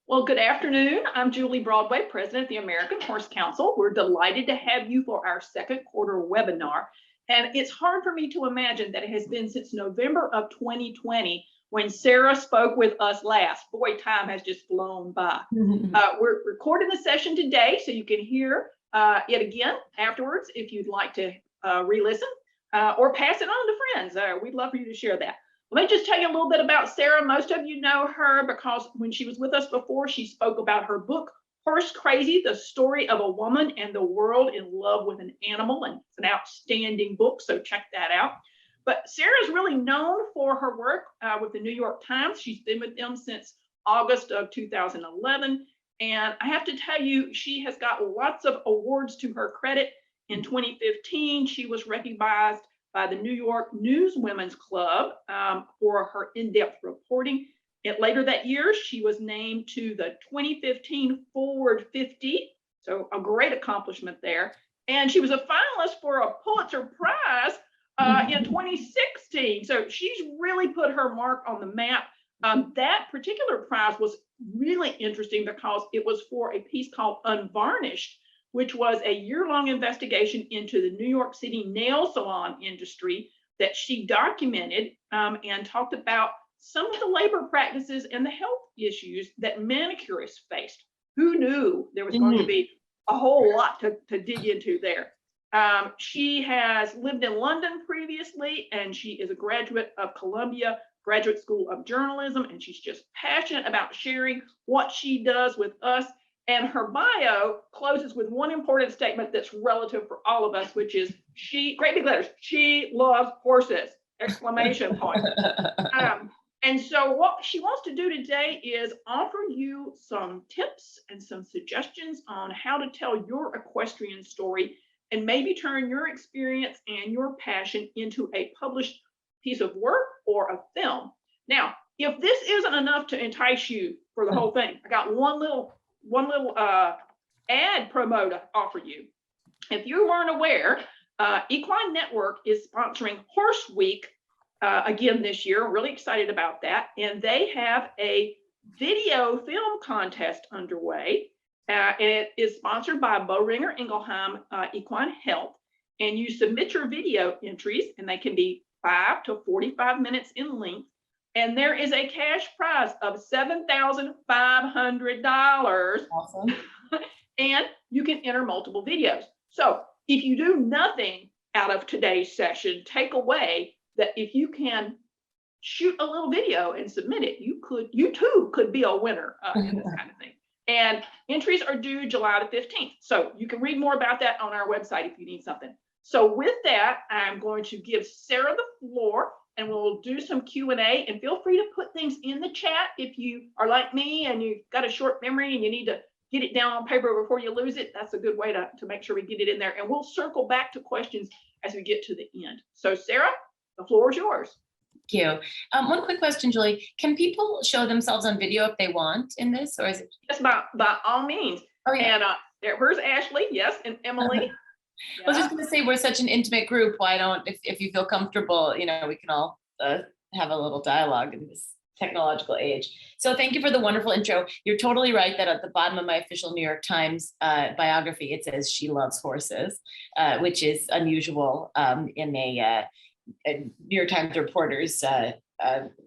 Well, good afternoon. I'm Julie Broadway, President of the American Horse Council. We're delighted to have you for our second quarter webinar. And it's hard for me to imagine that it has been since November of 2020 when Sarah spoke with us last. Boy, time has just flown by. We're recording the session today, so you can hear it again afterwards if you'd like to re-listen or pass it on to friends. We'd love for you to share that. Let me just tell you a little bit about Sarah. Most of you know her because when she was with us before, she spoke about her book, Horse Crazy, the story of a woman and the world in love with an animal. And it's an outstanding book, so check that out. But Sarah's really known for her work with the New York Times. She's been with them since August of 2011. And I have to tell you, she has got lots of awards to her credit. In 2015, she was recognized by the New York News Women's Club for her in-depth reporting. Later that year, she was named to the 2015 Forward 50, so a great accomplishment there. And she was a finalist for a Pulitzer Prize in 2016. So she's really put her mark on the map. That particular prize was really interesting because it was for a piece called Unvarnished, which was a year-long investigation into the New York City nail salon industry that she documented and talked about some of the labor practices and the health issues that manicurists faced. Who knew there was going to be a whole lot to dig into there? She has lived in London previously, and she is a graduate of Columbia Graduate School of Journalism, and she's just passionate about sharing what she does with us. And her bio closes with one important statement that's relative for all of us, which is she, great big letters, she loves horses, exclamation point. And so what she wants to do today is offer you some tips and some suggestions on how to tell your equestrian story and maybe turn your experience and your passion into a published piece of work or a film. Now, if this isn't enough to entice you for the whole thing, I got one little ad promo to offer you. If you weren't aware, Equine Network is sponsoring Horse Week again this year. I'm really excited about that. And they have a video film contest underway. And it is sponsored by Boehringer Ingelheim Equine Health. And you submit your video entries, and they can be 5 to 45 minutes in length. And there is a cash prize of $7,500. Awesome. And you can enter multiple videos. So if you do nothing out of today's session, take away that if you can shoot a little video and submit it, you too could be a winner in this kind of thing. And entries are due July the 15th. So you can read more about that on our website if you need something. So with that, I'm going to give Sarah the floor, and we'll do some Q&A, and feel free to put things in the chat if you are like me and you've got a short memory and you need to get it down on paper before you lose it. That's a good way to make sure we get it in there, and we'll circle back to questions as we get to the end. So Sarah, the floor is yours. Thank you. One quick question, Julie. Can people show themselves on video if they want in this, or is it? Yes, by all means. Oh, yeah. And where's Ashley? Yes, and Emily. I was just going to say, we're such an intimate group. Why don't, if you feel comfortable, we can all have a little dialogue in this technological age. So thank you for the wonderful intro. You're totally right that at the bottom of my official New York Times biography, it says she loves horses, which is unusual in a New York Times reporter's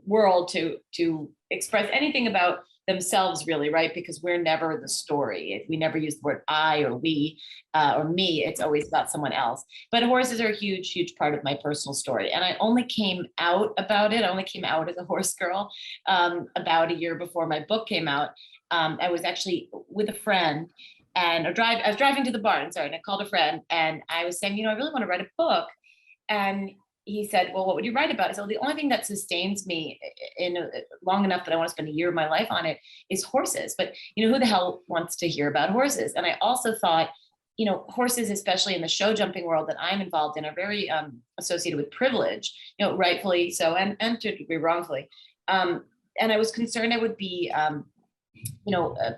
world to express anything about themselves, really, right? Because we're never the story. We never use the word I or we or me. It's always about someone else. But horses are a huge, huge part of my personal story. And I only came out about it. I only came out as a horse girl about a year before my book came out. I was actually with a friend, and I was driving to the barn, and I called a friend, and I was saying, I really want to write a book. And he said, well, what would you write about? I said, well, the only thing that sustains me long enough that I want to spend a year of my life on it is horses. But, who the hell wants to hear about horses? And I also thought, horses, especially in the show jumping world that I'm involved in, are very associated with privilege, rightfully so, and to a degree wrongfully. And I was concerned I would be,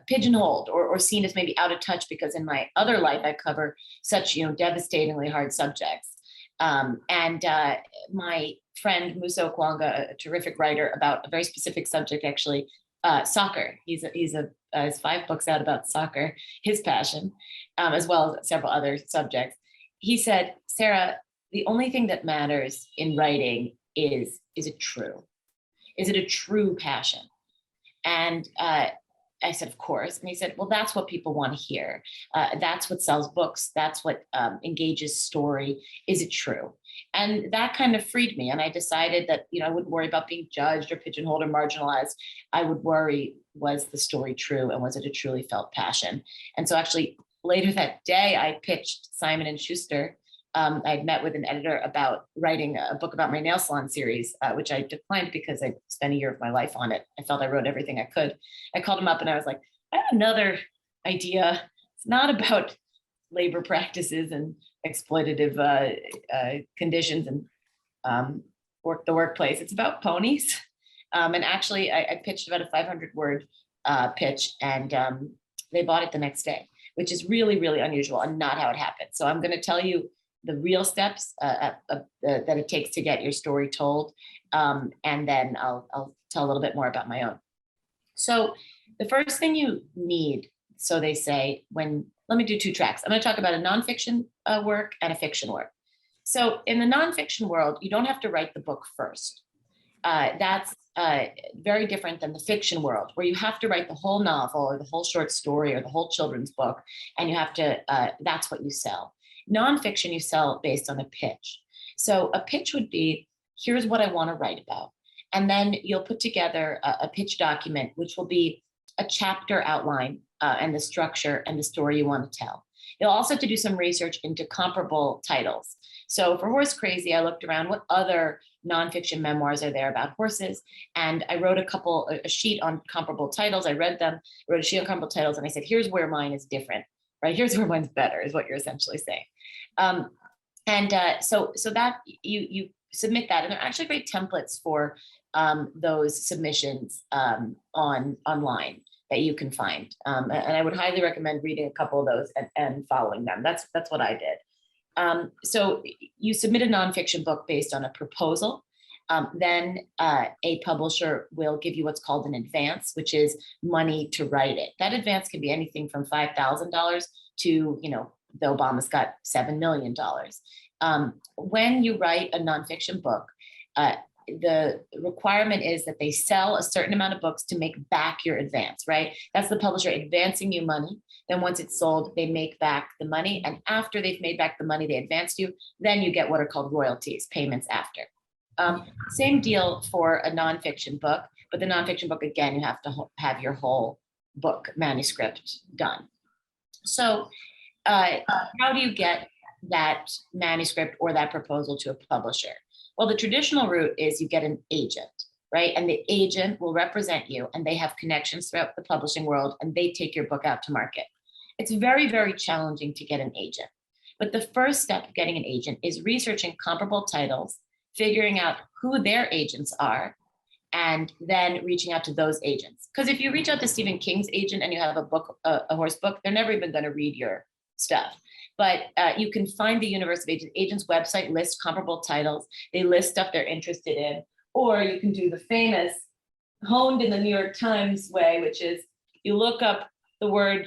pigeonholed or seen as maybe out of touch, because in my other life, I cover such, devastatingly hard subjects. And my friend Musa Okwonga, a terrific writer about a very specific subject, actually, soccer. He's a has 5 books out about soccer, his passion, as well as several other subjects. He said, Sarah, the only thing that matters in writing is it true? Is it a true passion? And I said, of course. And he said, well, that's what people want to hear. That's what sells books. That's what engages story. Is it true? And that kind of freed me. And I decided that, I wouldn't worry about being judged or pigeonholed or marginalized. I would worry, was the story true? And was it a truly felt passion? And so actually later that day, I pitched Simon and Schuster. I'd met with an editor about writing a book about my nail salon series, which I declined because I spent a year of my life on it. I felt I wrote everything I could. I called him up and I was like, I have another idea. It's not about labor practices and exploitative conditions and the workplace. It's about ponies. And actually, I pitched about a 500-word pitch, and they bought it the next day, which is really, really unusual and not how it happened. So I'm going to tell you the real steps that it takes to get your story told. And then I'll tell a little bit more about my own. So the first thing you need, so they say, let me do 2 tracks. I'm going to talk about a nonfiction work and a fiction work. So in the nonfiction world, you don't have to write the book first. That's very different than the fiction world, where you have to write the whole novel or the whole short story or the whole children's book, and you have to, that's what you sell. Nonfiction, you sell based on a pitch. So a pitch would be, here's what I want to write about. And then you'll put together a pitch document, which will be a chapter outline and the structure and the story you want to tell. You'll also have to do some research into comparable titles. So for Horse Crazy, I looked around what other nonfiction memoirs are there about horses. And I wrote a sheet on comparable titles. I read them, wrote a sheet on comparable titles, and I said, here's where mine is different, right? Here's where mine's better, is what you're essentially saying. So that you submit that, and there are actually great templates for those submissions online that you can find. And I would highly recommend reading a couple of those and following them. That's what I did. So you submit a nonfiction book based on a proposal. Then a publisher will give you what's called an advance, which is money to write it. That advance can be anything from $5,000 to, the Obamas got $7 million. When you write a nonfiction book, the requirement is that they sell a certain amount of books to make back your advance, right? That's the publisher advancing you money. Then once it's sold, they make back the money. And after they've made back the money they advanced you, then you get what are called royalties, payments after. Same deal for a nonfiction book, but the nonfiction book, again, you have to have your whole book manuscript done. So how do you get that manuscript or that proposal to a publisher? Well, the traditional route is you get an agent, right? And the agent will represent you, and they have connections throughout the publishing world, and they take your book out to market. It's very, very challenging to get an agent. But the first step of getting an agent is researching comparable titles, figuring out who their agents are, and then reaching out to those agents. Because if you reach out to Stephen King's agent and you have a book, a horse book, they're never even going to read your stuff. But you can find the universe of agents. Agents' website lists comparable titles. They list stuff they're interested in. Or you can do the famous, honed in the New York Times way, which is you look up the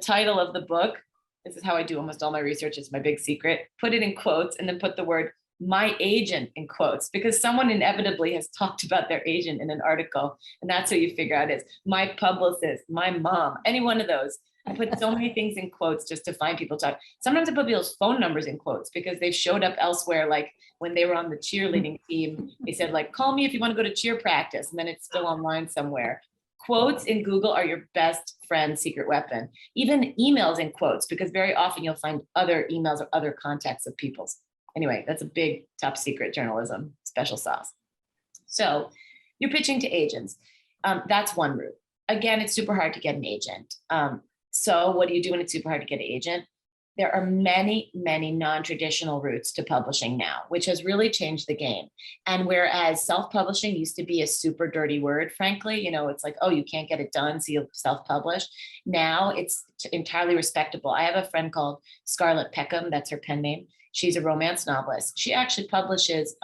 title of the book. This is how I do almost all my research. It's my big secret. Put it in quotes and then put the word my agent in quotes, because someone inevitably has talked about their agent in an article. And that's how you figure out it's my publicist, my mom, any one of those. I put so many things in quotes just to find people talk. Sometimes I put people's phone numbers in quotes because they've showed up elsewhere. Like when they were on the cheerleading team, they said like, call me if you want to go to cheer practice. And then it's still online somewhere. Quotes in Google are your best friend, secret weapon. Even emails in quotes, because very often you'll find other emails or other contacts of people's. Anyway, that's a big top secret journalism special sauce. So you're pitching to agents. That's one route. Again, it's super hard to get an agent. So what do you do when it's super hard to get an agent? There are many, many non-traditional routes to publishing now, which has really changed the game. And whereas self-publishing used to be a super dirty word, frankly, it's like, oh, you can't get it done, so you'll self-publish. Now it's entirely respectable. I have a friend called Scarlett Peckham, that's her pen name. She's a romance novelist. She actually publishes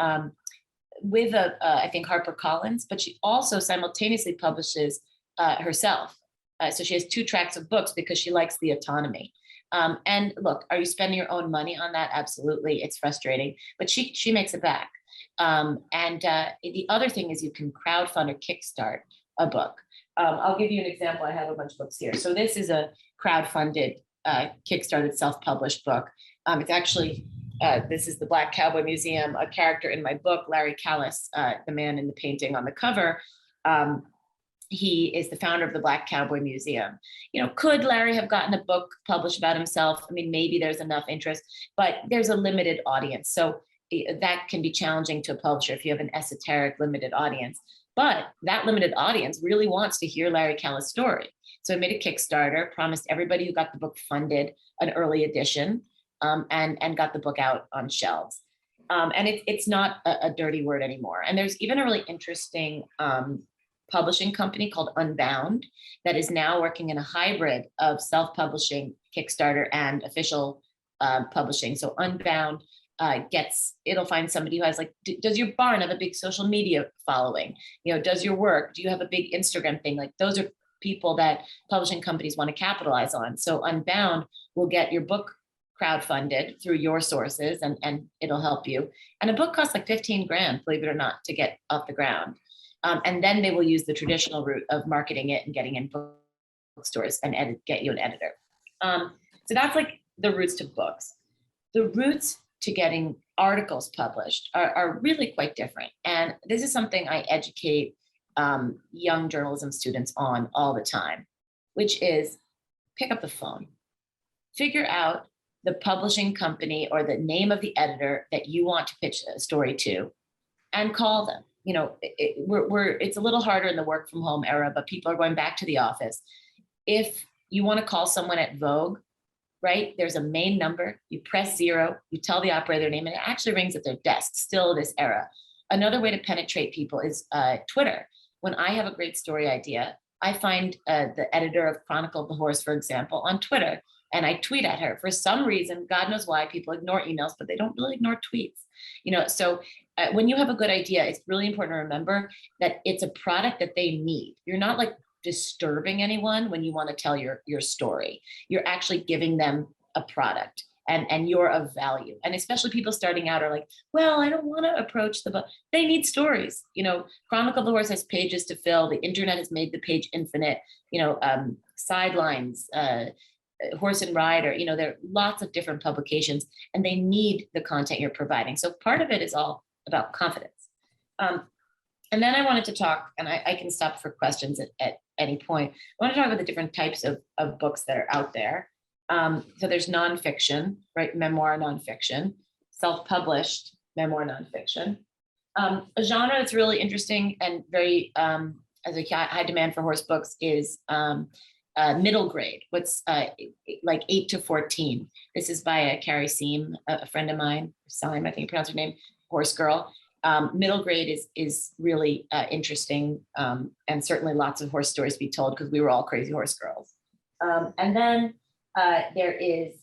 with I think HarperCollins, but she also simultaneously publishes herself. So she has 2 tracks of books because she likes the autonomy. And look, are you spending your own money on that? Absolutely. It's frustrating, but she makes it back. The other thing is you can crowdfund or kickstart a book. I'll give you an example. I have a bunch of books here. So this is a crowdfunded, kickstarted, self-published book. It's actually, this is the Black Cowboy Museum, a character in my book, Larry Callis, the man in the painting on the cover. He is the founder of the Black Cowboy Museum. You know, could Larry have gotten a book published about himself? I mean, maybe there's enough interest, but there's a limited audience. So that can be challenging to a publisher if you have an esoteric limited audience. But that limited audience really wants to hear Larry Callis' story. So I made a Kickstarter, promised everybody who got the book funded an early edition, and got the book out on shelves. And it's not a dirty word anymore. And there's even a really interesting publishing company called Unbound that is now working in a hybrid of self-publishing, Kickstarter, and official publishing. So Unbound it'll find somebody who has like, does your barn have a big social media following? You know, does your work, do you have a big Instagram thing? Like those are people that publishing companies want to capitalize on. So Unbound will get your book crowdfunded through your sources and it'll help you. And a book costs like 15 grand, believe it or not, to get off the ground. And then they will use the traditional route of marketing it and getting in bookstores and get you an editor. So that's like the routes to books. The routes to getting articles published are really quite different. And this is something I educate young journalism students on all the time, which is pick up the phone, figure out the publishing company or the name of the editor that you want to pitch a story to, and call them. You know, it's a little harder in the work from home era, but people are going back to the office. If you want to call someone at Vogue, right, there's a main number, you press 0, you tell the operator their name, and it actually rings at their desk, still this era. Another way to penetrate people is Twitter. When I have a great story idea, I find the editor of Chronicle of the Horse, for example, on Twitter, and I tweet at her. For some reason, God knows why, people ignore emails, but they don't really ignore tweets. You know, so when you have a good idea, it's really important to remember that it's a product that they need. You're not like disturbing anyone when you want to tell your story. You're actually giving them a product and you're of value. And especially people starting out are like, well, I don't want to approach the book. They need stories. You know, Chronicle of the Horse has pages to fill. The internet has made the page infinite. You know, Sidelines, Horse and Rider, you know, there are lots of different publications and they need the content you're providing. So part of it is all about confidence. And then I wanted to talk, and I can stop for questions at any point. I want to talk about the different types of books that are out there. So there's nonfiction, right? Memoir nonfiction, self-published memoir nonfiction. A genre that's really interesting and very, as a high demand for horse books is middle grade, what's like 8 to 14. This is by Carrie Seam, a friend of mine, Salim, I think you pronounce her name, Horse Girl. Middle grade is really interesting, and certainly lots of horse stories to be told because we were all crazy horse girls. And then there is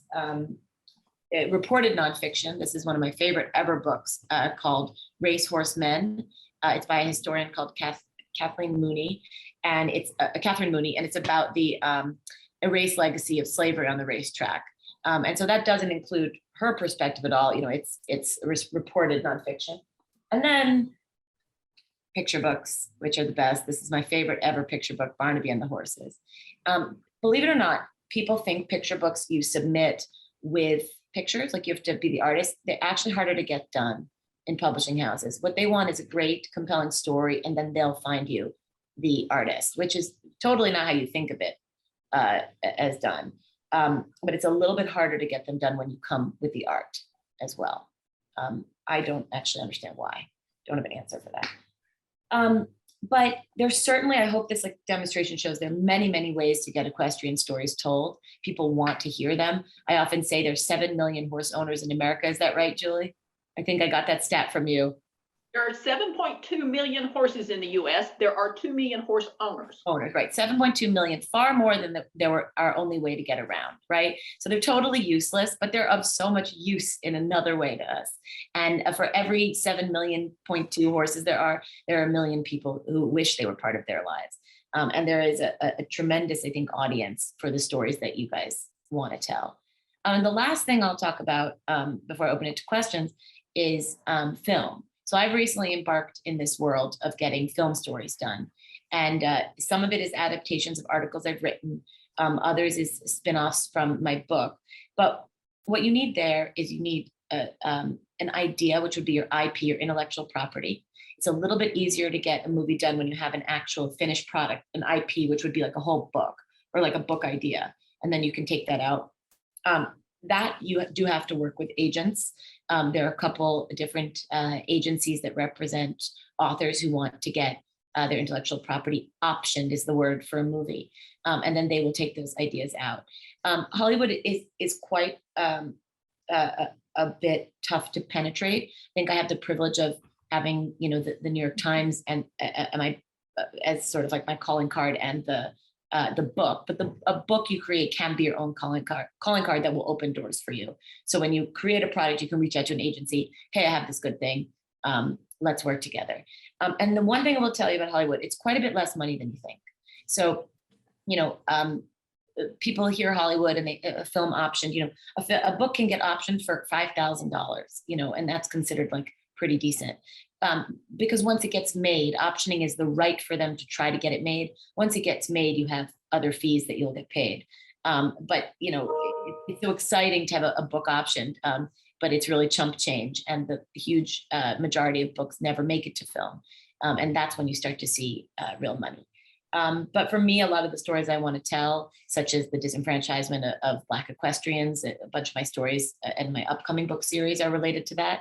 reported nonfiction. This is one of my favorite ever books called Racehorse Men. It's by a historian called Kathleen Mooney, and it's Catherine Mooney, and it's about the erased legacy of slavery on the racetrack. And so that doesn't include her perspective at all. You know, it's reported nonfiction. And then picture books, which are the best. This is my favorite ever picture book, Barnaby and the Horses. Believe it or not, people think picture books you submit with pictures, like you have to be the artist. They're actually harder to get done in publishing houses. What they want is a great, compelling story, and then they'll find you the artist, which is totally not how you think of it as done. But it's a little bit harder to get them done when you come with the art as well. I don't actually understand why. Don't have an answer for that. But there's certainly, I hope this like demonstration shows there are many, many ways to get equestrian stories told. People want to hear them. I often say there's 7 million horse owners in America. Is that right, Julie? I think I got that stat from you. There are 7.2 million horses in the US. There are 2 million horse owners. Owners, right. 7.2 million, far more than there were our only way to get around, right? So they're totally useless, but they're of so much use in another way to us. And for every 7.2 million horses there are a million people who wish they were part of their lives. And there is a tremendous, I think, audience for the stories that you guys want to tell. And the last thing I'll talk about before I open it to questions is film. So I've recently embarked in this world of getting film stories done. And some of it is adaptations of articles I've written. Others is spin-offs from my book. But what you need there is you need an idea, which would be your IP, your intellectual property. It's a little bit easier to get a movie done when you have an actual finished product, an IP, which would be like a whole book or like a book idea. And then you can take that out. That you do have to work with agents. There are a couple different agencies that represent authors who want to get their intellectual property optioned, is the word for a movie. And then they will take those ideas out. Hollywood is quite a bit tough to penetrate. I think I have the privilege of having, the New York Times and as sort of like my calling card, and the book. But a book you create can be your own calling card that will open doors for you. So when you create a product, you can reach out to an agency. Hey, I have this good thing. Let's work together. And the one thing I will tell you about Hollywood, it's quite a bit less money than you think. So, people hear Hollywood and a film option, a book can get optioned for $5,000, and that's considered like pretty decent. Because once it gets made, optioning is the right for them to try to get it made. Once it gets made, you have other fees that you'll get paid. But it's so exciting to have a book optioned, but it's really chump change. And the huge majority of books never make it to film. And that's when you start to see real money. But for me, a lot of the stories I want to tell, such as the disenfranchisement of Black equestrians, a bunch of my stories and my upcoming book series are related to that,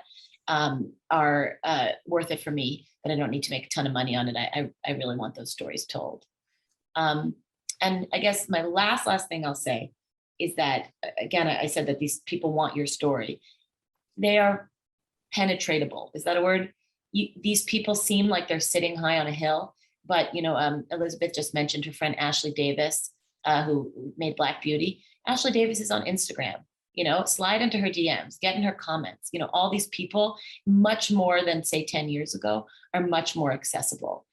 are worth it for me, but I don't need to make a ton of money on it. I really want those stories told. And I guess my last thing I'll say is that, again, I said that these people want your story. They are penetratable. Is that a word? These people seem like they're sitting high on a hill, but Elizabeth just mentioned her friend Ashley Davis, who made Black Beauty. Ashley Davis is on Instagram. Slide into her DMs, get in her comments. All these people, much more than say 10 years ago, are much more accessible.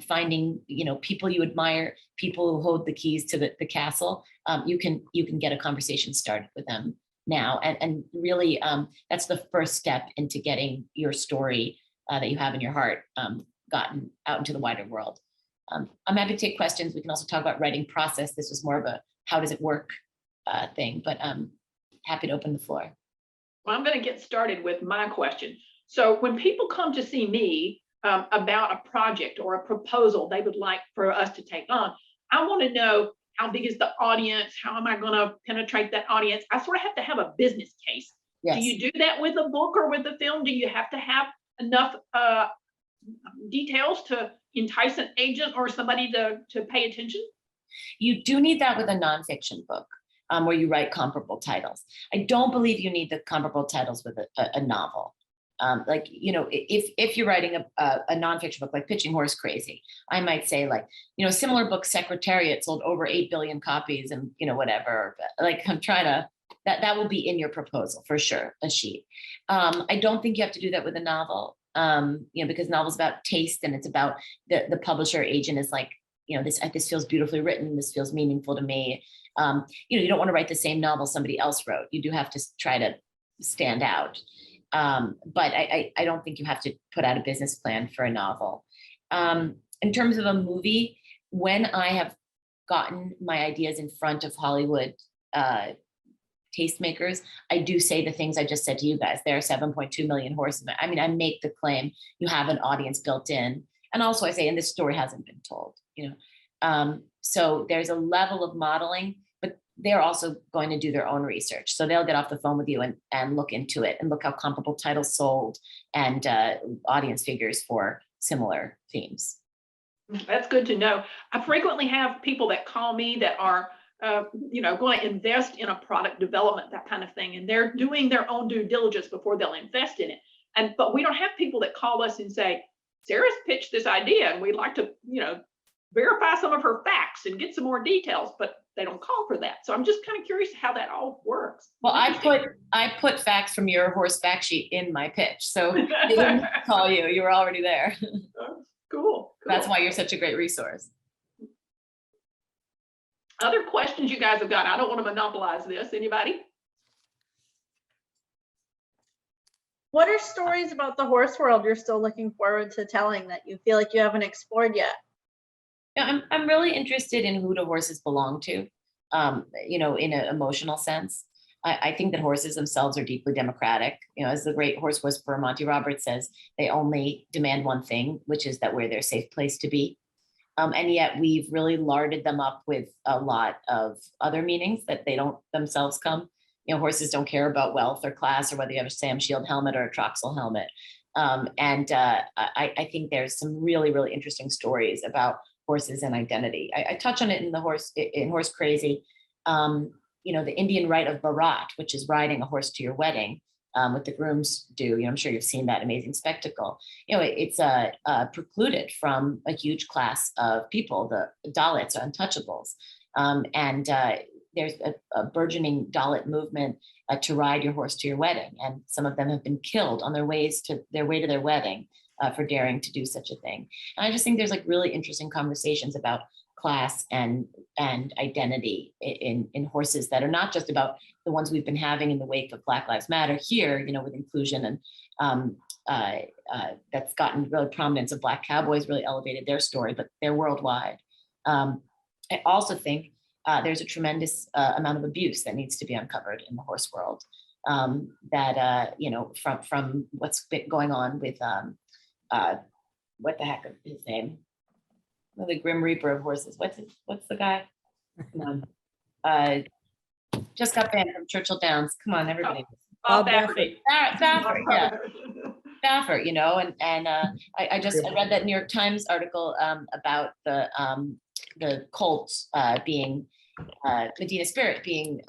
Finding, people you admire, people who hold the keys to the castle, you can get a conversation started with them now. And really, that's the first step into getting your story that you have in your heart gotten out into the wider world. I'm happy to take questions. We can also talk about writing process. This was more of a how does it work thing, but happy to open the floor. Well, I'm going to get started with my question. So when people come to see me about a project or a proposal they would like for us to take on, I want to know how big is the audience? How am I going to penetrate that audience? I sort of have to have a business case. Yes. Do you do that with a book or with a film? Do you have to have enough details to entice an agent or somebody to pay attention? You do need that with a nonfiction book. Where you write comparable titles. I don't believe you need the comparable titles with a novel. If you're writing a nonfiction book, like Pitching Horse Crazy, I might say similar book Secretariat sold over 8 billion copies and, whatever. Like I'm trying to, that will be in your proposal for sure, a sheet. I don't think you have to do that with a novel, because novel's about taste and it's about the publisher agent is like, this feels beautifully written. This feels meaningful to me. You don't want to write the same novel somebody else wrote. You do have to try to stand out. But I don't think you have to put out a business plan for a novel. In terms of a movie, when I have gotten my ideas in front of Hollywood tastemakers, I do say the things I just said to you guys. There are 7.2 million horsemen. I mean, I make the claim you have an audience built in. And also I say, and this story hasn't been told, so there's a level of modeling, but they're also going to do their own research. So they'll get off the phone with you and look into it and look how comparable titles sold and audience figures for similar themes. That's good to know. I frequently have people that call me that are, going to invest in a product development, that kind of thing. And they're doing their own due diligence before they'll invest in it. But we don't have people that call us and say, Sarah's pitched this idea and we'd like to, verify some of her facts and get some more details, but they don't call for that. So I'm just kind of curious how that all works. Well, I put facts from your horse fact sheet in my pitch. So they didn't call you. You were already there. Cool. That's why you're such a great resource. Other questions you guys have got? I don't want to monopolize this. Anybody? What are stories about the horse world you're still looking forward to telling that you feel like you haven't explored yet? Yeah, I'm really interested in who the horses belong to, in an emotional sense. I think that horses themselves are deeply democratic. As the great horse whisperer Monty Roberts says, they only demand one thing, which is that we're their safe place to be. And yet we've really larded them up with a lot of other meanings that they don't themselves come. Horses don't care about wealth or class or whether you have a Sam Shield helmet or a Troxel helmet. I think there's some really, really interesting stories about horses and identity. I touch on it in Horse Crazy. The Indian rite of Bharat, which is riding a horse to your wedding, what the grooms do. I'm sure you've seen that amazing spectacle. It's precluded from a huge class of people, the Dalits or untouchables. There's a burgeoning Dalit movement to ride your horse to your wedding. And some of them have been killed on their way to their wedding for daring to do such a thing. And I just think there's like really interesting conversations about class and identity in horses that are not just about the ones we've been having in the wake of Black Lives Matter here, with inclusion and that's gotten really prominence of Black cowboys really elevated their story, but they're worldwide. I also think there's a tremendous amount of abuse that needs to be uncovered in the horse world. From what's been going on with what the heck is his name? The Grim Reaper of horses. What's the guy? Come on. Just got banned from Churchill Downs. Come on, everybody. Baffert. Baffert, yeah. Baffert, I read that New York Times article about the Colts being Medina Spirit being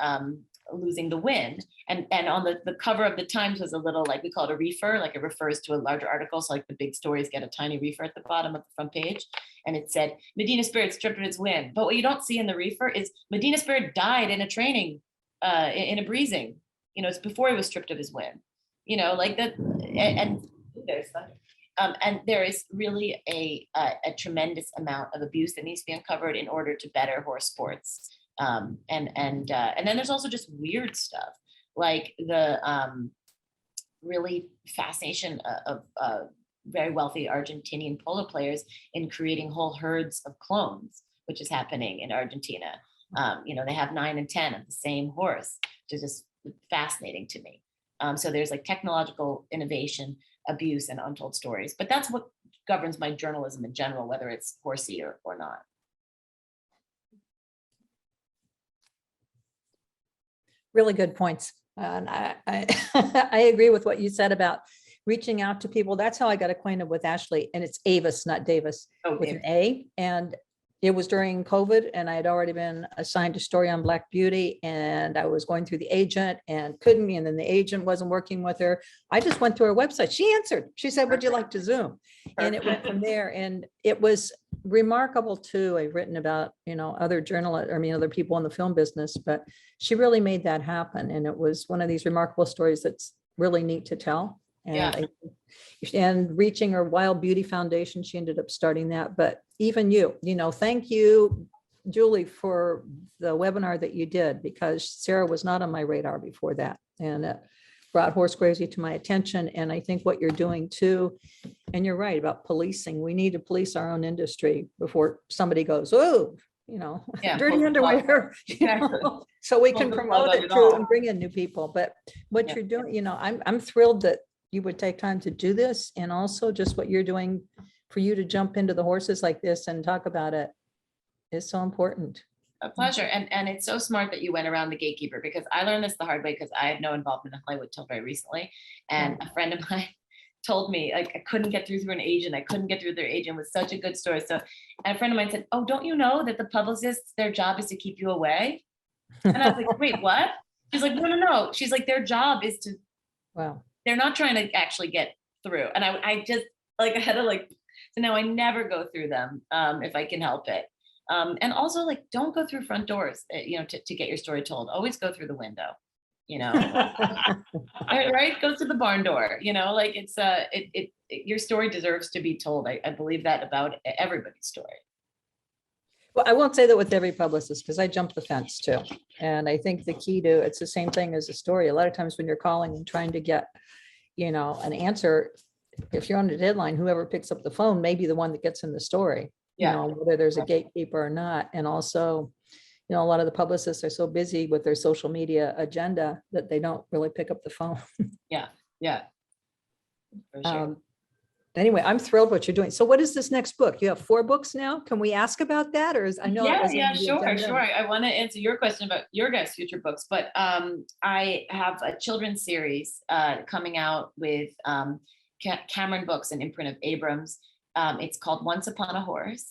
losing the win, and on the cover of the Times was a little, like, we call it a reefer, like it refers to a larger article, so like the big stories get a tiny reefer at the bottom of the front page, and it said Medina Spirit stripped of its win. But what you don't see in the reefer is Medina Spirit died in a training in a breezing. It's before he was stripped of his win. Like that. And there's thunder. And there is really a tremendous amount of abuse that needs to be uncovered in order to better horse sports. And then there's also just weird stuff, like the really fascination of very wealthy Argentinian polo players in creating whole herds of clones, which is happening in Argentina. They have 9 and 10 of the same horse, which is just fascinating to me. So there's like technological innovation, abuse, and untold stories. But that's what governs my journalism in general, whether it's horsey or not. Really good points. And I I agree with what you said about reaching out to people. That's how I got acquainted with Ashley, and it's Avis, not Davis, with an A. And it was during COVID, and I had already been assigned a story on Black Beauty, and I was going through the agent and couldn't be, and then the agent wasn't working with her. I just went to her website. She answered. She said, "Would you like to Zoom?" And it went from there. And it was remarkable too. I've written about, other journalists, other people in the film business, but she really made that happen. And it was one of these remarkable stories that's really neat to tell. And and reaching her Wild Beauty Foundation, she ended up starting that. But even thank you, Julie, for the webinar that you did, because Sarah was not on my radar before that. And it brought Horse Crazy to my attention. And I think what you're doing too, and you're right about policing. We need to police our own industry before somebody goes, oh, dirty underwear, so we can promote it too and bring in new people. But what you're doing, I'm thrilled that you would take time to do this, and also just what you're doing for you to jump into the horses like this and talk about it is so important. A pleasure. And it's so smart that you went around the gatekeeper, because I learned this the hard way, because I had no involvement in Hollywood till very recently. And a friend of mine told me, like, I couldn't get through an agent. I couldn't get through their agent with such a good story. So, and a friend of mine said, "Oh, don't you know that the publicists, their job is to keep you away?" And I was like, "Wait, what?" She's like, no. She's like, their job is to, wow. They're not trying to actually get through. And I just, like, I had to, like, so now I never go through them if I can help it. And also, like, don't go through front doors, to get your story told. Always go through the window, right? Go to the barn door, like, it's your story deserves to be told. I believe that about everybody's story. Well, I won't say that with every publicist because I jumped the fence too. And I think the key to, it's the same thing as a story. A lot of times when you're calling and trying to get, an answer, if you're on a deadline, whoever picks up the phone may be the one that gets in the story, Yeah. whether there's a gatekeeper or not. And also, a lot of the publicists are so busy with their social media agenda that they don't really pick up the phone. Yeah. For sure. Anyway, I'm thrilled what you're doing. So what is this next book? You have 4 books now? Can we ask about that? Or is, I know. it wasn't on the Sure. agenda. I want to answer your question about your guys' future books, but I have a children's series coming out with Cameron Books, an imprint of Abrams. It's called Once Upon a Horse.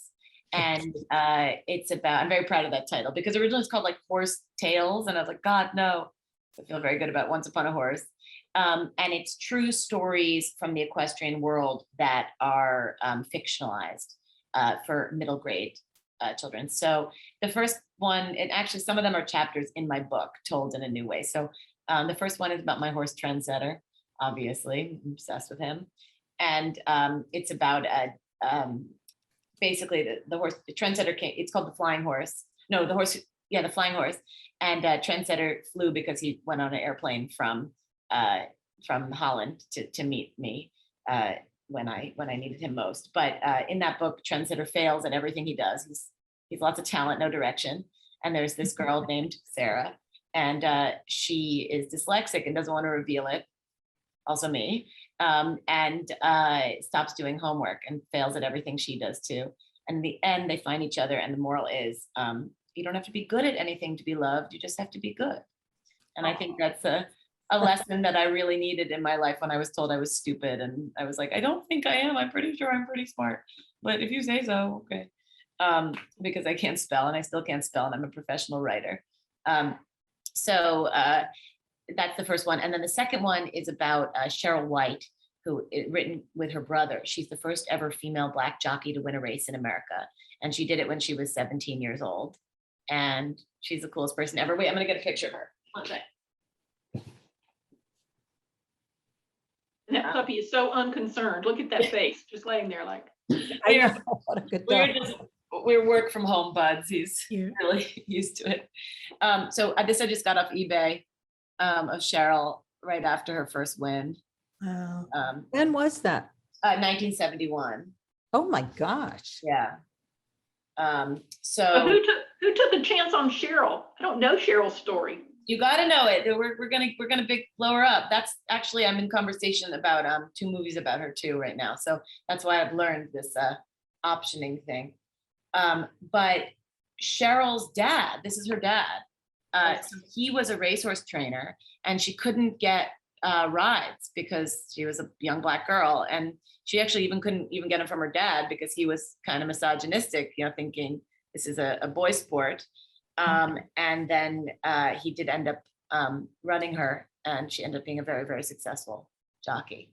And it's about, I'm very proud of that title because originally it's called like Horse Tales. And I was like, God, no. I feel very good about Once Upon a Horse. And it's true stories from the equestrian world that are fictionalized for middle grade children. So the first one, and actually some of them are chapters in my book told in a new way. So the first one is about my horse Trendsetter, obviously, I'm obsessed with him. And it's about basically the horse, the Trendsetter came, it's called the Flying Horse. No, the horse, the Flying Horse. And Trendsetter flew because he went on an airplane from Holland to meet me when I needed him most. But in that book, Trendsetter fails at everything he does. He's lots of talent, no direction. And there's this girl named Sarah, and she is dyslexic and doesn't want to reveal it. Also me, and stops doing homework and fails at everything she does too. And in the end, they find each other, and the moral is you don't have to be good at anything to be loved. You just have to be good. And I think that's a lesson that I really needed in my life when I was told I was stupid. And I was like, I don't think I am. I'm pretty sure I'm pretty smart. But if you say so, okay. Because I can't spell, and I still can't spell, and I'm a professional writer. So that's the first one. And then the second one is about Cheryl White, who written with her brother. She's the first ever female Black jockey to win a race in America. And she did it when she was 17 years old. And she's the coolest person ever. Wait, I'm gonna get a picture of her. One second. And that puppy is so unconcerned. Look at that face, just laying there like. I know, what a good dog. We're work from home buds. He's really used to it. So this I just got off eBay of Cheryl right after her first win. Wow. When was that? 1971. Oh my gosh. Yeah. But So who took a chance on Cheryl? I don't know Cheryl's story. you got to know it. We're gonna blow her up. That's actually, I'm in conversation about 2 movies about her too right now. So that's why I've learned this optioning thing. But Cheryl's dad, this is her dad. So he was a racehorse trainer, and she couldn't get rides because she was a young Black girl, and she actually couldn't get them from her dad because he was kind of misogynistic, thinking this is a boy sport. And then he did end up running her, and she ended up being a very, very successful jockey.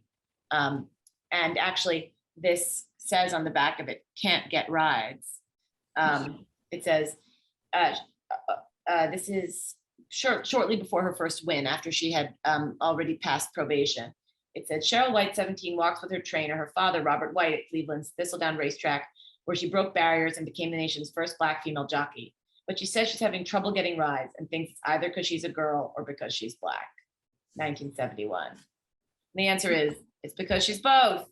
And actually, this says on the back of it, can't get rides. It says, this is shortly before her first win, after she had already passed probation. It said, Cheryl White, 17, walks with her trainer, her father, Robert White, at Cleveland's Thistledown Racetrack, where she broke barriers and became the nation's first Black female jockey. But she says she's having trouble getting rides and thinks it's either because she's a girl or because she's Black. 1971. And the answer is, it's because she's both.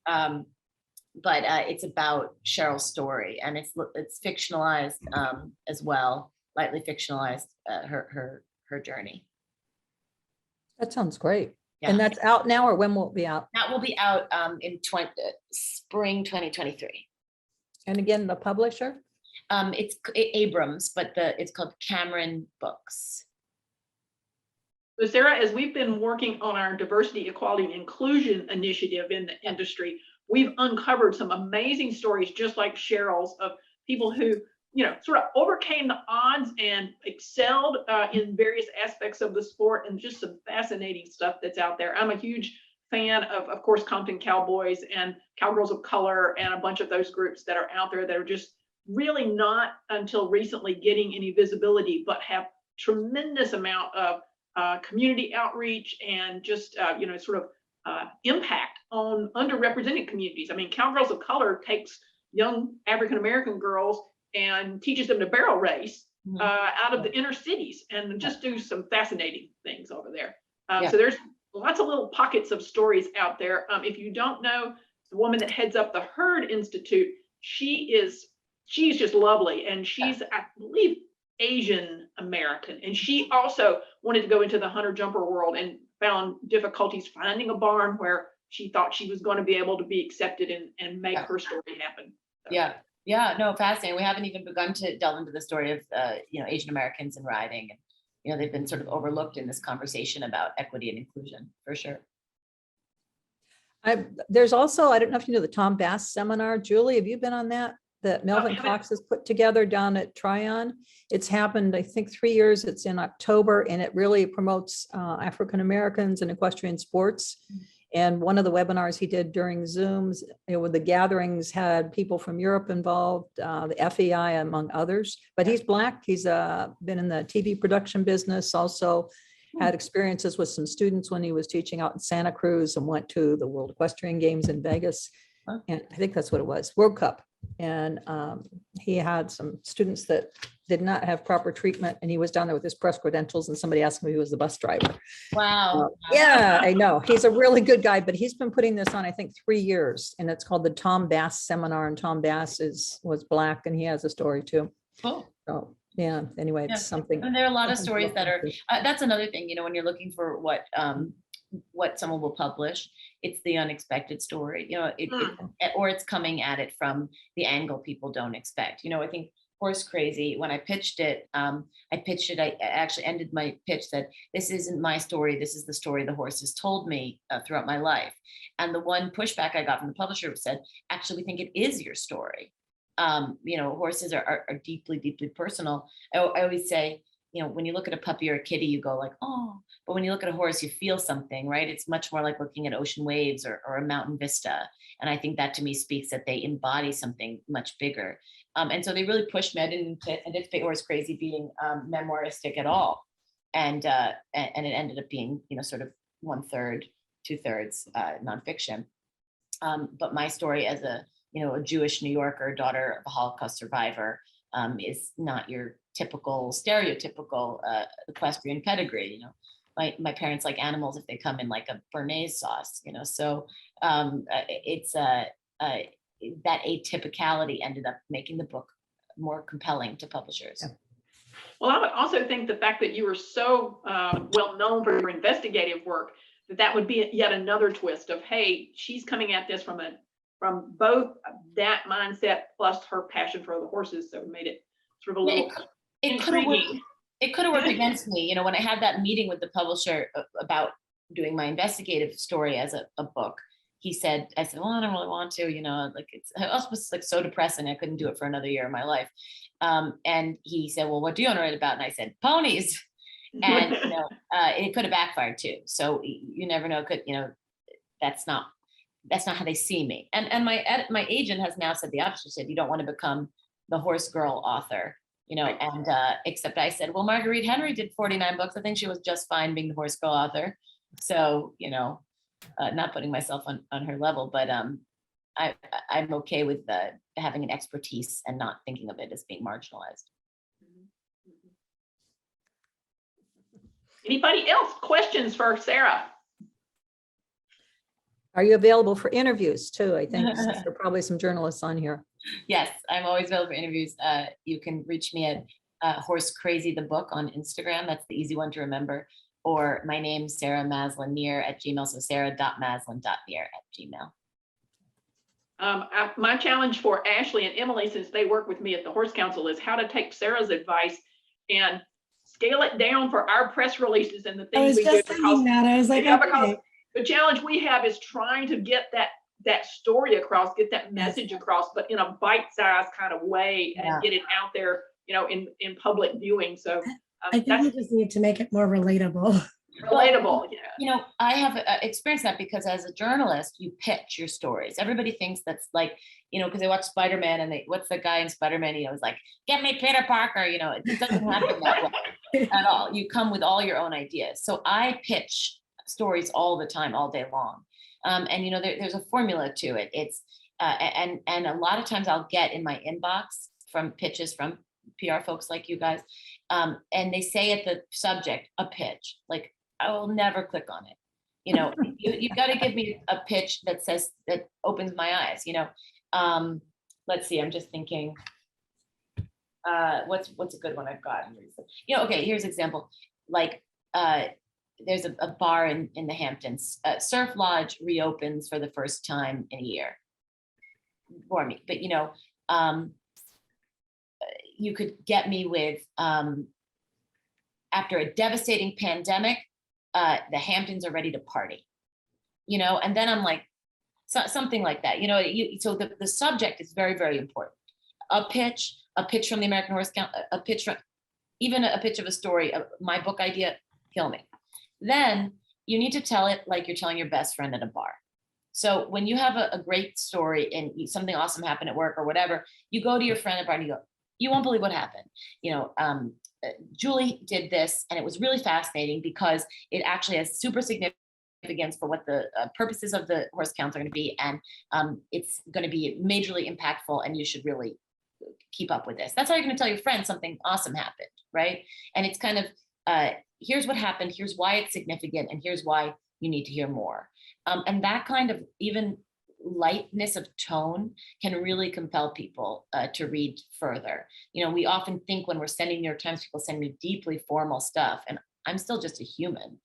But it's about Cheryl's story, and it's fictionalized as well, lightly fictionalized her journey. That sounds great. Yeah. And that's out now, or when will it be out? That will be out in spring 2023. And again, the publisher? It's Abrams, but it's called Cameron Books. So Sarah, as we've been working on our diversity, equality, and inclusion initiative in the industry, we've uncovered some amazing stories, just like Cheryl's, of people who, sort of overcame the odds and excelled in various aspects of the sport, and just some fascinating stuff that's out there. I'm a huge fan of course, Compton Cowboys and Cowgirls of Color, and a bunch of those groups that are out there that are just really not until recently getting any visibility, but have tremendous amount of community outreach and just, sort of impact on underrepresented communities. I mean, Cowgirls of Color takes, young African-American girls and teaches them to barrel race out of the inner cities and just do some fascinating things over there. So there's lots of little pockets of stories out there. If you don't know the woman that heads up the Herd Institute, she's just lovely. And she's, I believe, Asian American. And she also wanted to go into the hunter jumper world and found difficulties finding a barn where she thought she was going to be able to be accepted and make her story happen. So. No, fascinating. We haven't even begun to delve into the story of, Asian Americans in riding. And, they've been sort of overlooked in this conversation about equity and inclusion, for sure. There's also, I don't know if you know the Tom Bass seminar. Julie, have you been on that? That Melvin Cox has put together down at Tryon. It's happened, I think, 3 years. It's in October, and it really promotes African Americans and equestrian sports. And one of the webinars he did during Zooms, with the gatherings, had people from Europe involved, the FEI, among others. But he's Black. He's been in the TV production business, also had experiences with some students when he was teaching out in Santa Cruz, and went to the World Equestrian Games in Vegas. And I think that's what it was, World Cup. And he had some students that did not have proper treatment, and he was down there with his press credentials, and somebody asked him if he was the bus driver. Wow. Yeah, I know. He's a really good guy, but he's been putting this on, I think, 3 years, and it's called the Tom Bass Seminar, and Tom Bass was Black, and he has a story too. Cool. So yeah, anyway, it's something. And there are a lot of stories that are, that's another thing, when you're looking for what someone will publish, it's the unexpected story, or it's coming at it from the angle people don't expect. I think Horse Crazy, when I pitched it, I actually ended my pitch that this isn't my story, this is the story the horses told me throughout my life. And the one pushback I got from the publisher said, actually, we think it is your story. Horses are deeply, deeply personal. I always say, when you look at a puppy or a kitty, you go like, oh, but when you look at a horse, you feel something, right? It's much more like looking at ocean waves or a mountain vista. And I think that to me speaks that they embody something much bigger. And so they really pushed me. I didn't anticipate Horse Crazy being memoiristic at all. And it ended up being, sort of 1/3, 2/3 nonfiction. But my story as a Jewish New Yorker, daughter of a Holocaust survivor, is not your typical, stereotypical equestrian pedigree. My parents like animals if they come in like a béarnaise sauce. So it's that atypicality ended up making the book more compelling to publishers. Yeah. Well, I would also think the fact that you were so well known for your investigative work, that would be yet another twist of, hey, she's coming at this from both that mindset plus her passion for the horses. So it made it sort of a little intriguing. It could have worked against me. When I had that meeting with the publisher about doing my investigative story as a book, I said, well, I don't really want to, it was like so depressing. I couldn't do it for another year of my life. And he said, well, what do you want to write about? And I said, ponies. And, it could have backfired too. So you never know, that's not how they see me. And my agent has now said the opposite. Said, you don't want to become the horse girl author, and except I said, well, Marguerite Henry did 49 books. I think she was just fine being the horse girl author. So, not putting myself on her level, but I'm okay with having an expertise and not thinking of it as being marginalized. Anybody else? Questions for Sarah? Are you available for interviews too? I think there are probably some journalists on here. Yes, I'm always available for interviews. You can reach me at Horse Crazy the Book on Instagram. That's the easy one to remember. Or my name, Sarah Maslin Neer at Gmail. So sarah.maslin.neer at Gmail. My challenge for Ashley and Emily, since they work with me at the Horse Council, is how to take Sarah's advice and scale it down for our press releases and the things we do. I was like, okay. The challenge we have is trying to get that story across, get that message across, but in a bite-sized kind of way, and get it out there, in public viewing. So I think we just need to make it more relatable. Relatable, yeah. I have experienced that because as a journalist, you pitch your stories. Everybody thinks that's like, because they watch Spider-Man and what's the guy in Spider-Man? It's like, get me Peter Parker. It doesn't happen that way at all. You come with all your own ideas. So I pitch stories all the time, all day long. And there's a formula to it. and a lot of times I'll get in my inbox from pitches from PR folks like you guys, and they say at the subject, a pitch, like I will never click on it. You know, you got to give me a pitch that says, that opens my eyes, you know. Let's see, I'm just thinking, what's a good one I've gotten recently? You know, okay, here's an example. Like, there's a bar in the Hamptons. Surf Lodge reopens for the first time in a year. For me, but you know, you could get me with, after a devastating pandemic, the Hamptons are ready to party, you know, and then I'm like, something like that, you know. So the subject is very, very important. A pitch from the American Horse Council, a pitch from, even a pitch of a story, my book idea, kill me. Then you need to tell it like you're telling your best friend at a bar. So when you have a great story and something awesome happened at work or whatever, you go to your friend at a bar and you go, you won't believe what happened. You know, Julie did this and it was really fascinating because it actually has super significance for what the purposes of the horse counts are going to be. And it's going to be majorly impactful and you should really keep up with this. That's how you're going to tell your friend something awesome happened, right? And it's kind of, here's what happened, here's why it's significant, and here's why you need to hear more. And that kind of even lightness of tone can really compel people to read further. You know, we often think when we're sending New York Times, people send me deeply formal stuff, and I'm still just a human.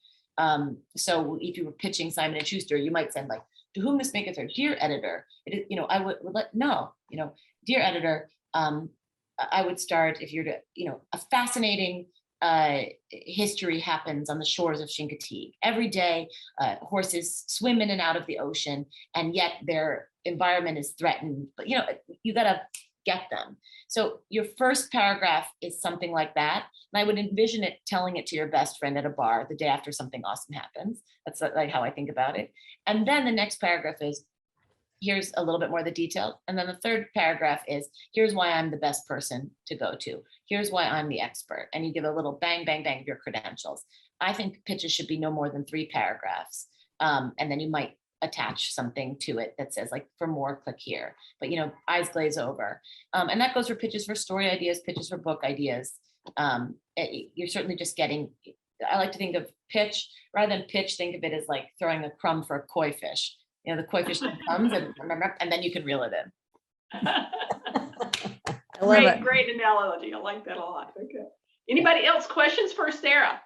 So if you were pitching Simon and Schuster, you might send like, to whom this maketh her, dear editor. It is, you know, I would let, no, you know, dear editor, I would start, if you're to, you know, a fascinating history happens on the shores of Chincoteague. Every day, horses swim in and out of the ocean, and yet their environment is threatened. But you know, you gotta get them. So your first paragraph is something like that, and I would envision it telling it to your best friend at a bar the day after something awesome happens. That's like how I think about it. And then the next paragraph is, here's a little bit more of the detail. And then the third paragraph is, here's why I'm the best person to go to. Here's why I'm the expert. And you give a little bang, bang, bang of your credentials. I think pitches should be no more than 3 paragraphs. And then you might attach something to it that says like, for more, click here. But you know, eyes glaze over. And that goes for pitches for story ideas, pitches for book ideas. You're certainly just getting, I like to think of pitch, rather than pitch, think of it as like throwing a crumb for a koi fish. You know, the koi fish comes and then you can reel it in. I love it. Great analogy. I like that a lot. Okay. Anybody else questions for Sarah?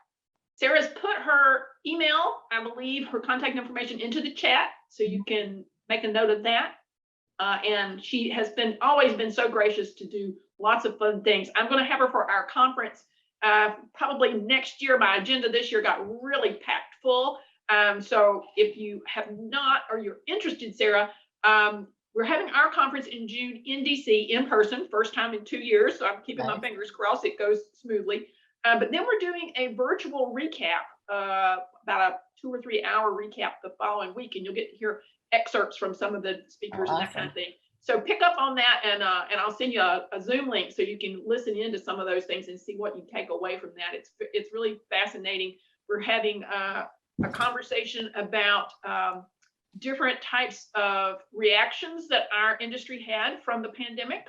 Sarah's put her email, I believe, her contact information into the chat, so you can make a note of that. And she has always been so gracious to do lots of fun things. I'm going to have her for our conference probably next year. My agenda this year got really packed full. So if you have not, or you're interested, Sarah, we're having our conference in June in DC in person, first time in 2 years. So I'm keeping my fingers crossed it goes smoothly. But then we're doing a virtual recap, about a 2 or 3 hour recap the following week, and you'll get to hear excerpts from some of the speakers and that kind of thing. So pick up on that, and I'll send you a Zoom link so you can listen into some of those things and see what you take away from that. It's really fascinating. We're having a conversation about different types of reactions that our industry had from the pandemic,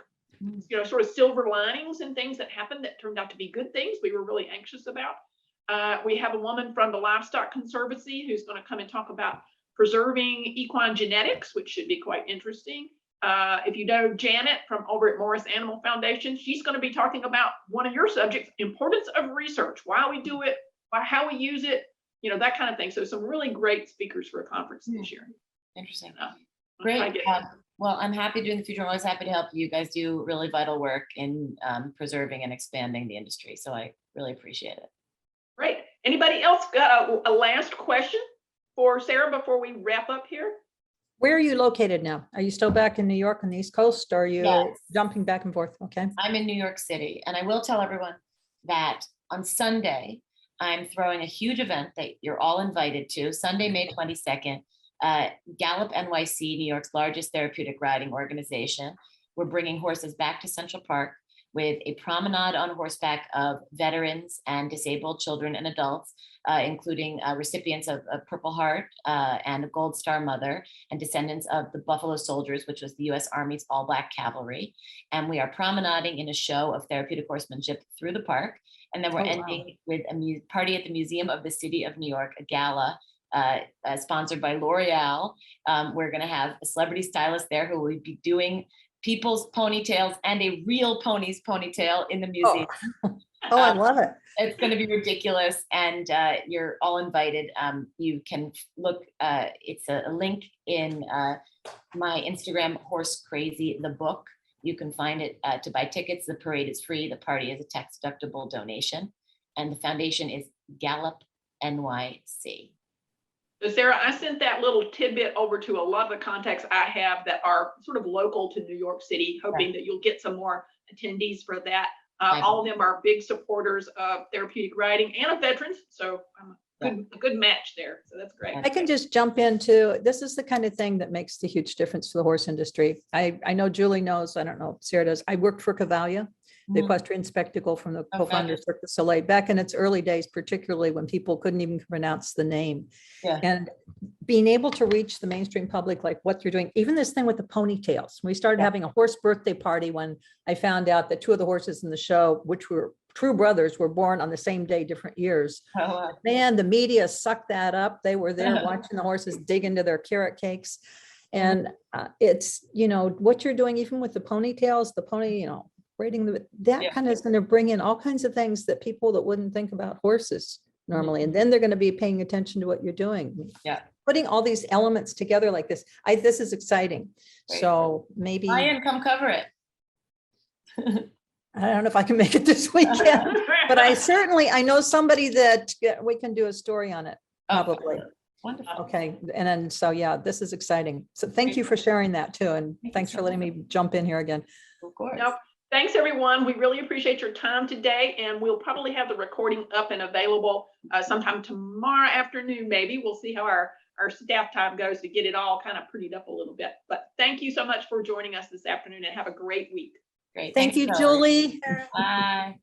you know, sort of silver linings and things that happened that turned out to be good things we were really anxious about. We have a woman from the Livestock Conservancy who's going to come and talk about preserving equine genetics, which should be quite interesting. If you know Janet from over at Morris Animal Foundation, she's going to be talking about one of your subjects, importance of research, why we do it, how we use it, you know, that kind of thing. So some really great speakers for a conference this year. Interesting. Great. Well, I'm happy to do in the future. I'm always happy to help you. You guys do really vital work in preserving and expanding the industry. So I really appreciate it. Great. Anybody else got a last question for Sarah before we wrap up here? Where are you located now? Are you still back in New York on the East Coast, or are you Yes. jumping back and forth? Okay. I'm in New York City, and I will tell everyone that on Sunday, I'm throwing a huge event that you're all invited to, Sunday, May 22nd, Gallop NYC, New York's largest therapeutic riding organization. We're bringing horses back to Central Park. with a promenade on horseback of veterans and disabled children and adults, including recipients of a Purple Heart and a Gold Star Mother, and descendants of the Buffalo Soldiers, which was the U.S. Army's all-black cavalry. And we are promenading in a show of therapeutic horsemanship through the park. And then we're ending with a party at the Museum of the City of New York, a gala sponsored by L'Oreal. We're going to have a celebrity stylist there who will be doing people's ponytails and a real pony's ponytail in the museum. Oh, I love it. It's going to be ridiculous, and you're all invited. You can look, it's a link in my Instagram, Horse Crazy, the book. You can find it to buy tickets. The parade is free. The party is a tax deductible donation. And the foundation is Gallup NYC. So Sarah, I sent that little tidbit over to a lot of the contacts I have that are sort of local to New York City, hoping that you'll get some more attendees for that. All of them are big supporters of therapeutic riding and of veterans. So a good match there. So that's great. I can just jump into, this is the kind of thing that makes the huge difference for the horse industry. I know Julie knows, I don't know if Sarah does, I worked for Cavalia, the equestrian spectacle from the co-founder of Cirque du Soleil back in its early days, particularly when people couldn't even pronounce the name. And being able to reach the mainstream public, like what you're doing, even this thing with the ponytails. We started having a horse birthday party when I found out that two of the horses in the show, which were true brothers, were born on the same day, different years. Man, the media sucked that up. They were there watching the horses dig into their carrot cakes. And it's, you know, what you're doing, even with the ponytails, the pony, you know, braiding that kind of is going to bring in all kinds of things that people that wouldn't think about horses normally. And then they're going to be paying attention to what you're doing. Putting all these elements together like this, this is exciting. Great. So maybe Ryan, come cover it. I don't know if I can make it this weekend, but I know somebody that we can do a story on it, probably. Wonderful. Okay. And then, so yeah, this is exciting. So thank you for sharing that too. And thanks for letting me jump in here again. Of course. Nope. Thanks, everyone. We really appreciate your time today, and we'll probably have the recording up and available sometime tomorrow afternoon, maybe. We'll see how our staff time goes to get it all kind of prettied up a little bit. But thank you so much for joining us this afternoon, and have a great week. Great. Thank you, Julie. Bye.